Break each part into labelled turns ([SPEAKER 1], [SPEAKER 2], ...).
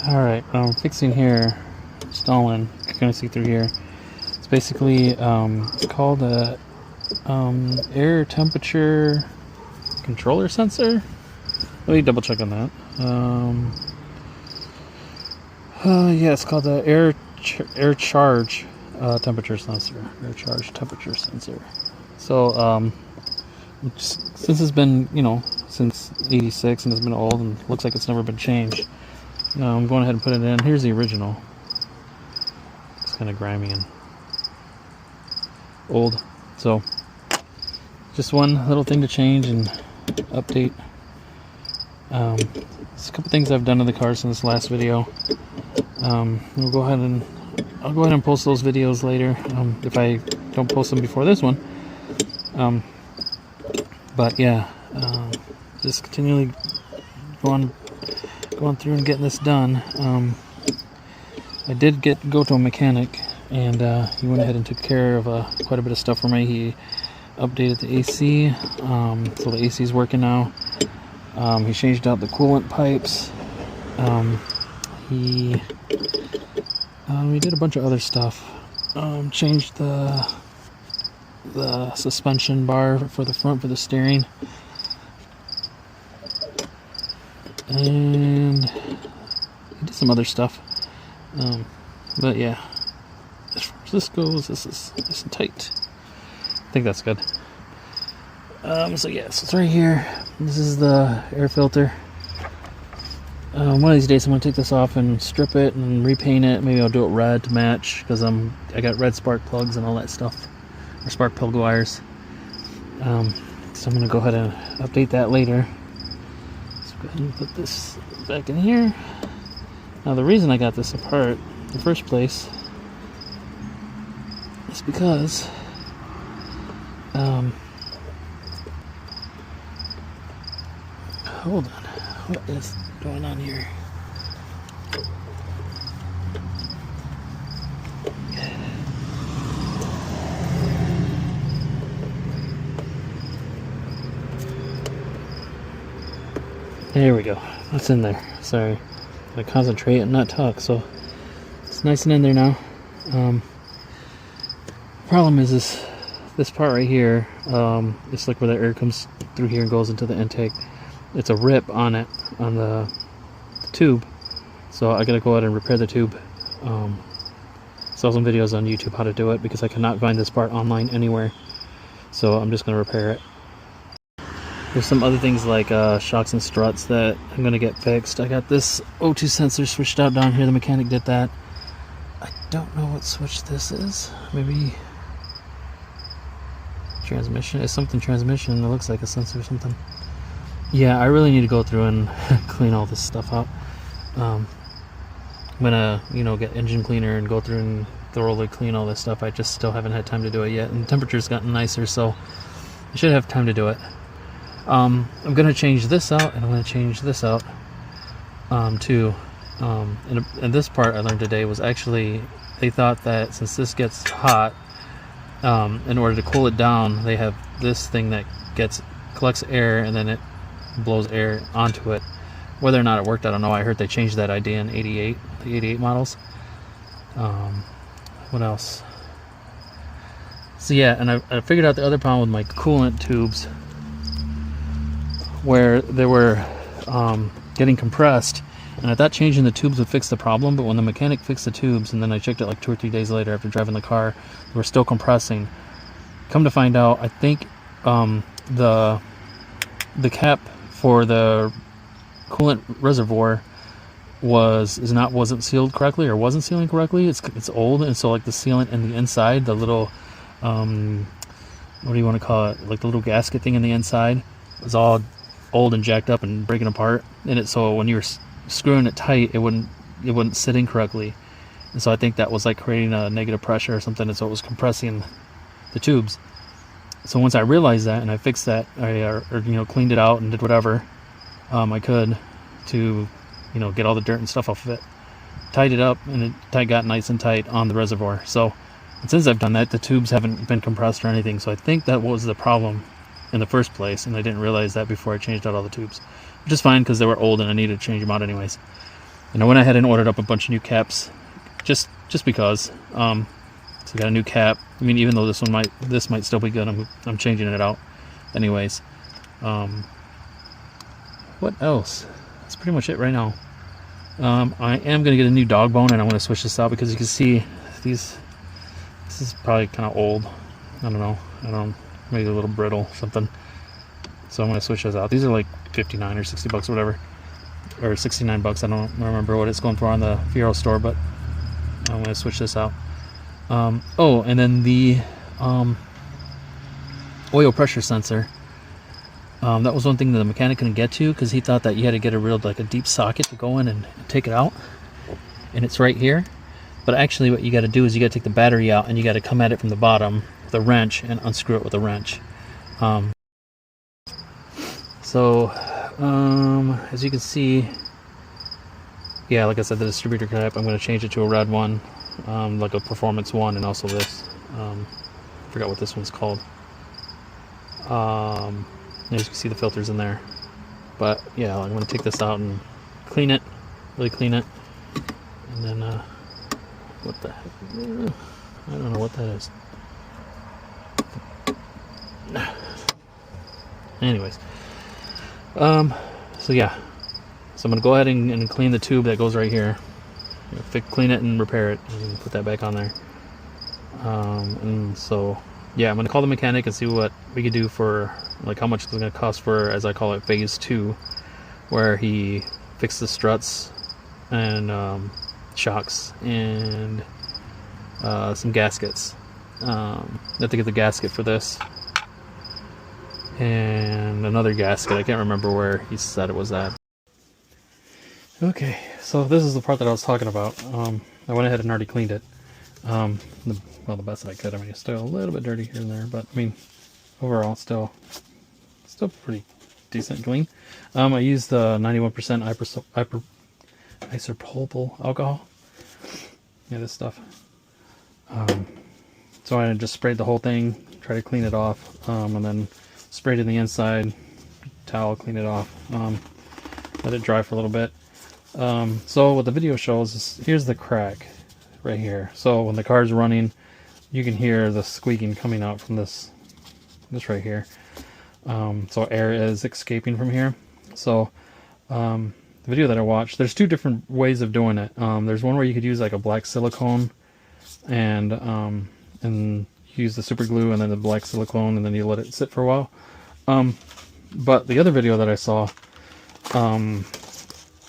[SPEAKER 1] Alright, what I'm fixing here, installing, you can see through here. It's basically, it's called a air temperature controller sensor. Let me double check on that. Yeah, it's called the Air Charge Temperature Sensor. Air Charge Temperature Sensor. So, since it's been, since '86 and it's been old and looks like it's never been changed, I'm going ahead and put it in. Here's the original. It's kind of grimy and old. So, just one little thing to change and update. There's a couple things I've done to the car since last video. I'll go ahead and post those videos later, if I don't post them before this one. But yeah, just continually going through and getting this done. I did go to a mechanic, and he went ahead and took care of quite a bit of stuff for me. He updated the AC, so the AC is working now. He changed out the coolant pipes. He did a bunch of other stuff. Changed the suspension bar for the front for the steering, and he did some other stuff. But yeah, as far as this goes, this is nice and tight. I think that's good. So yeah, so it's right here. This is the air filter. One of these days I'm going to take this off and strip it and repaint it. Maybe I'll do it red to match, because I got red spark plugs and all that stuff, or spark plug wires. So I'm going to go ahead and update that later. So go ahead and put this back in here. Now the reason I got this apart in the first place is because hold on, what is going on here? There we go. That's in there. Sorry, I concentrate and not talk. So it's nice and in there now. Problem is this part right here. It's like where the air comes through here and goes into the intake. It's a rip on it, on the tube, so I gotta go ahead and repair the tube. Saw some videos on YouTube how to do it, because I cannot find this part online anywhere, so I'm just gonna repair it. There's some other things like shocks and struts that I'm gonna get fixed. I got this O2 sensor switched out down here. The mechanic did that. I don't know what switch this is. Maybe transmission. It's something transmission. It looks like a sensor or something. Yeah, I really need to go through and clean all this stuff out. I'm gonna, get engine cleaner and go through and thoroughly clean all this stuff. I just still haven't had time to do it yet, and the temperature's gotten nicer, so I should have time to do it. I'm gonna change this out, and I'm gonna change this out too. And this part I learned today was actually, they thought that since this gets hot, in order to cool it down, they have this thing that collects air, and then it blows air onto it. Whether or not it worked, I don't know. I heard they changed that idea in the 88 models. What else? So yeah, and I figured out the other problem with my coolant tubes, where they were getting compressed, and I thought changing the tubes would fix the problem, but when the mechanic fixed the tubes, and then I checked it like 2 or 3 days later after driving the car, they were still compressing. Come to find out, I think the cap for the coolant reservoir wasn't sealed correctly, or wasn't sealing correctly. It's old, and so like the sealant in the inside, the little what do you want to call it, like the little gasket thing in the inside, was all old and jacked up and breaking apart in it. So when you were screwing it tight, it wouldn't sit in correctly, and so I think that was like creating a negative pressure or something, and so it was compressing the tubes. So once I realized that and I fixed that, I cleaned it out and did whatever I could to get all the dirt and stuff off of it, tied it up, and it got nice and tight on the reservoir. So since I've done that, the tubes haven't been compressed or anything. So I think that was the problem in the first place, and I didn't realize that before I changed out all the tubes, which is fine because they were old and I needed to change them out anyways. And I went ahead and ordered up a bunch of new caps, just because. So I got a new cap. I mean, even though this might still be good, I'm changing it out, anyways. What else? That's pretty much it right now. I am gonna get a new dog bone, and I want to switch this out because you can see this is probably kind of old. I don't know, maybe a little brittle something. So I'm gonna switch those out. These are like 59 or 60 bucks or whatever, or 69 bucks. I don't remember what it's going for on the Fiero store, but I'm gonna switch this out. Oh, and then the oil pressure sensor. That was one thing that the mechanic couldn't get to because he thought that you had to get a deep socket to go in and take it out, and it's right here. But actually what you got to do is you got to take the battery out and you got to come at it from the bottom with a wrench and unscrew it with a wrench. As you can see, yeah, like I said, the distributor cap, I'm going to change it to a red one, like a performance one, and also this. I forgot what this one's called. As you can see, the filter's in there. But yeah, I'm going to take this out and clean it, really clean it, and then what the heck? I don't know what that is. Anyways, so yeah, so I'm gonna go ahead and clean the tube that goes right here. Clean it and repair it, and put that back on there. And so yeah, I'm gonna call the mechanic and see what we could do for, like, how much it's gonna cost for, as I call it, phase 2, where he fixed the struts and shocks and some gaskets. I have to get the gasket for this and another gasket. I can't remember where he said it was at. Okay, so this is the part that I was talking about. I went ahead and already cleaned it. The best I could. I mean, it's still a little bit dirty here and there, but I mean, overall, still pretty decent clean. I used the 91% isopropyl alcohol. Yeah, this stuff. So I just sprayed the whole thing, try to clean it off, and then sprayed in the inside, towel, clean it off, let it dry for a little bit. So what the video shows is, here's the crack right here. So when the car's running, you can hear the squeaking coming out from this right here. So air is escaping from here. So the video that I watched, there's two different ways of doing it. There's one where you could use like a black silicone and use the super glue and then the black silicone, and then you let it sit for a while. But the other video that I saw,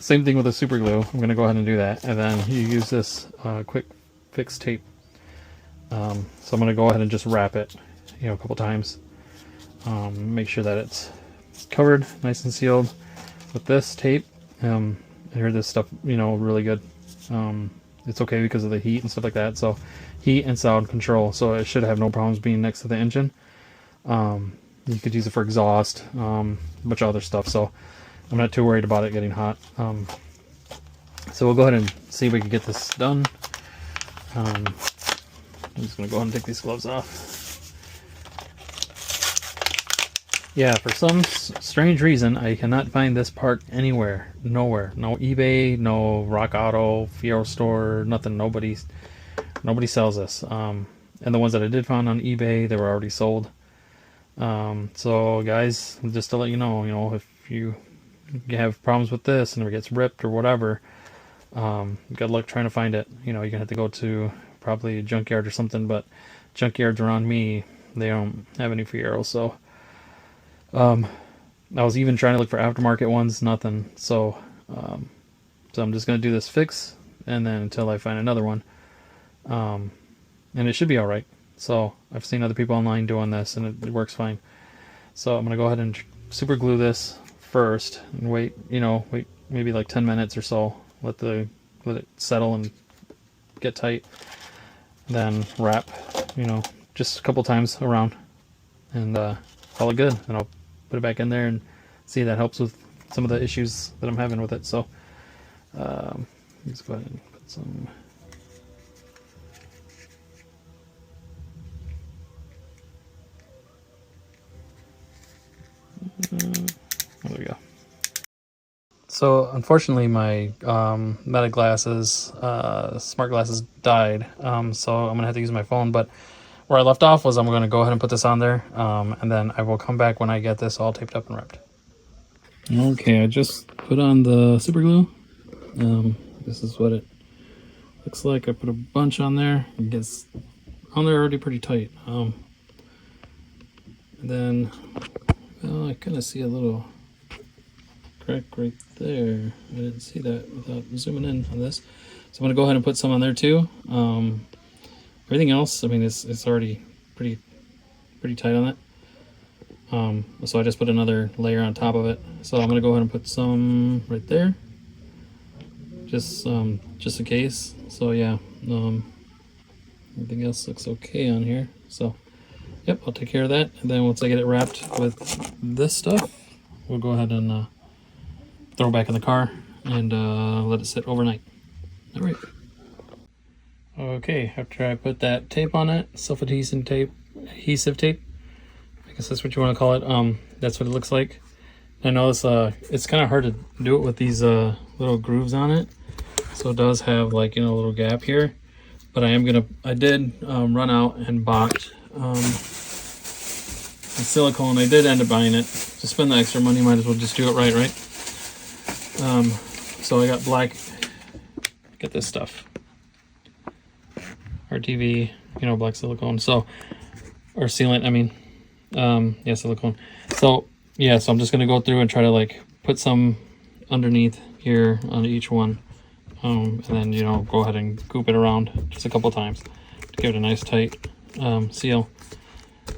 [SPEAKER 1] same thing with the super glue. I'm going to go ahead and do that, and then you use this quick fix tape. So I'm going to go ahead and just wrap it, a couple times. Make sure that it's covered, nice and sealed with this tape. I heard this stuff, really good. It's okay because of the heat and stuff like that. So heat and sound control. So it should have no problems being next to the engine. You could use it for exhaust, a bunch of other stuff. So I'm not too worried about it getting hot. So we'll go ahead and see if we can get this done. I'm just going to go ahead and take these gloves off. Yeah, for some strange reason, I cannot find this part anywhere. Nowhere. No eBay, no Rock Auto, Fiero store, nothing. Nobody sells this. And the ones that I did find on eBay, they were already sold. So guys, just to let you know, if you have problems with this and it gets ripped or whatever, good luck trying to find it. You're gonna have to go to probably a junkyard or something, but junkyards around me, they don't have any Fiero. So I was even trying to look for aftermarket ones, nothing. So I'm just gonna do this fix, and then until I find another one, and it should be all right. So I've seen other people online doing this, and it works fine. So I'm gonna go ahead and super glue this first, and wait maybe like 10 minutes or so. Let it settle and get tight. Then wrap, just a couple times around, and call it good. And I'll put it back in there and see if that helps with some of the issues that I'm having with it. So let's go ahead and put some. There we go. So unfortunately my Meta glasses, smart glasses died. So I'm gonna have to use my phone, but where I left off was I'm gonna go ahead and put this on there, and then I will come back when I get this all taped up and wrapped. Okay, I just put on the super glue. This is what it looks like. I put a bunch on there. It gets on there already pretty tight. And then, well, I kind of see a little crack right there. I didn't see that without zooming in on this. So I'm gonna go ahead and put some on there too. Everything else, I mean, it's already pretty tight on it. So I just put another layer on top of it. So I'm gonna go ahead and put some right there, just in case. So yeah, everything else looks okay on here. So yep, I'll take care of that. And then once I get it wrapped with this stuff, we'll go ahead and throw it back in the car and let it sit overnight. All right. Okay, after I put that tape on it, self-adhesive tape, I guess that's what you want to call it. That's what it looks like. I know it's kind of hard to do it with these little grooves on it. So it does have, like, you know, a little gap here. But I did run out and bought silicone. I did end up buying it. To spend the extra money, might as well just do it right? So I got black, get this stuff. RTV, you know, black silicone. So, or sealant, I mean. Yeah, silicone. So yeah, so I'm just gonna go through and try to like put some underneath here on each one, and then, you know, go ahead and goop it around just a couple times to give it a nice tight seal.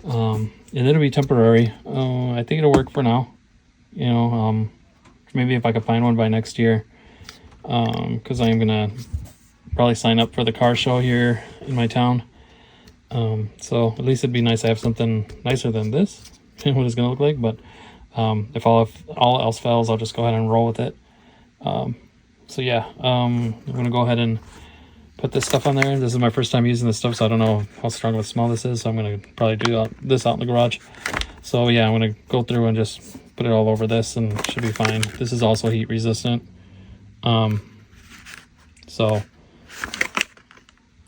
[SPEAKER 1] And it'll be temporary. I think it'll work for now. You know, maybe if I could find one by next year, because I am gonna probably sign up for the car show here in my town. So at least it'd be nice to have something nicer than this, what it's gonna look like. But if all else fails, I'll just go ahead and roll with it. So yeah, I'm gonna go ahead and put this stuff on there. This is my first time using this stuff, so I don't know how strong of a smell this is. So I'm gonna probably do this out in the garage. So yeah, I'm gonna go through and just put it all over this, and it should be fine. This is also heat resistant. So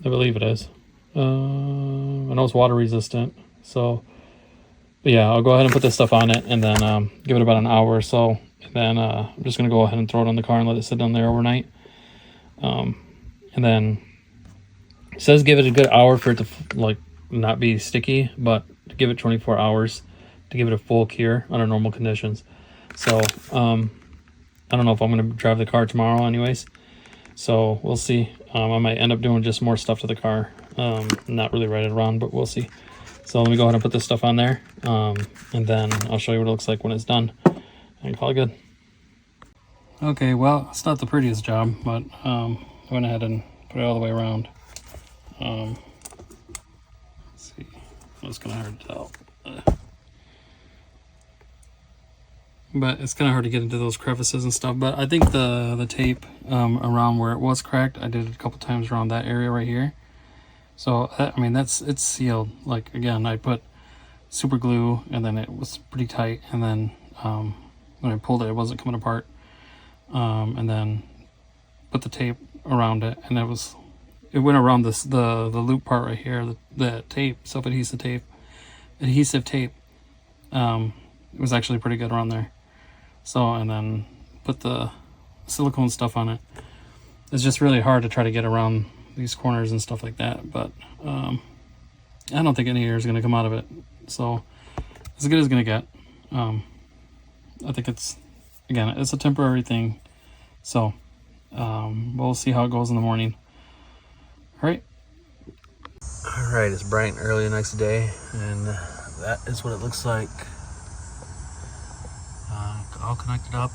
[SPEAKER 1] I believe it is. I know it's water resistant, so but yeah, I'll go ahead and put this stuff on it, and then give it about an hour or so, and then I'm just gonna go ahead and throw it on the car and let it sit down there overnight. And then it says give it a good hour for it to like not be sticky, but to give it 24 hours to give it a full cure under normal conditions. So I don't know if I'm gonna drive the car tomorrow anyways, so we'll see. I might end up doing just more stuff to the car. Not really right around, but we'll see. So let me go ahead and put this stuff on there, and then I'll show you what it looks like when it's done, and call it good. Okay, well, it's not the prettiest job, but I went ahead and put it all the way around. Let's see, it's kind of hard to tell. But it's kind of hard to get into those crevices and stuff. But I think the tape around where it was cracked, I did it a couple times around that area right here. So I mean, it's sealed. Like, again, I put super glue, and then it was pretty tight, and then when I pulled it, it wasn't coming apart. And then put the tape around it, and it went around the loop part right here, the tape, self-adhesive tape, it was actually pretty good around there. So, and then put the silicone stuff on it. It's just really hard to try to get around these corners and stuff like that, but I don't think any air is going to come out of it. So as good as it's going to get. I think it's a temporary thing. So we'll see how it goes in the morning. All right, it's bright and early the next day, and that is what it looks like. All connected up.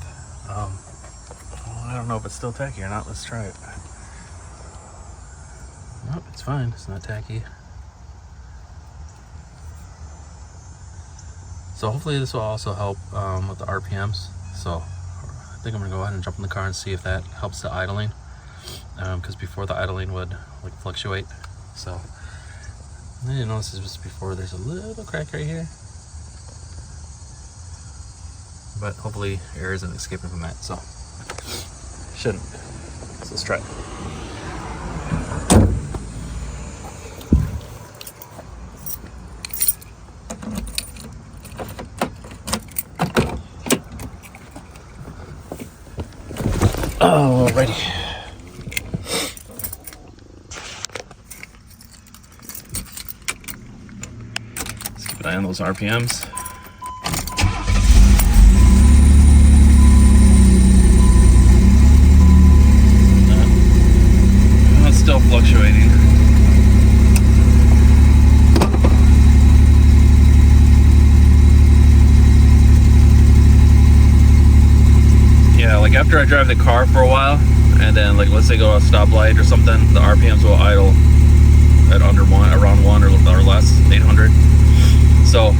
[SPEAKER 1] I don't know if it's still tacky or not. Let's try it. Nope, it's fine. It's not tacky. So hopefully this will also help with the RPMs. So I think I'm gonna go ahead and jump in the car and see if that helps the idling, because before the idling would like fluctuate. So I didn't notice this was before. There's a little crack right here, but hopefully air isn't escaping from that. So Shouldn't. So let's try it. Alrighty. Let's keep an eye on those RPMs. It's still fluctuating. Yeah, like after I drive the car for a while, and then like let's say go to a stoplight or something, the RPMs will idle at around 1 or less, 800. So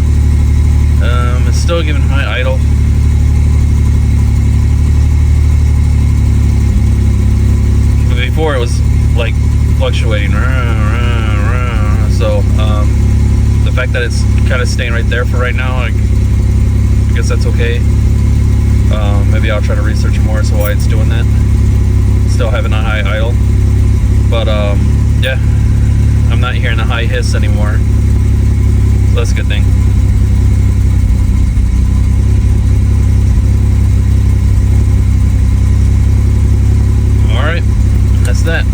[SPEAKER 1] it's still giving high idle. But before it was like fluctuating. So the fact that it's kind of staying right there for right now, I guess that's okay. Maybe I'll try to research more as to why it's doing that. Still having a high idle, but yeah, I'm not hearing the high hiss anymore, so that's a good thing. All right, that's that.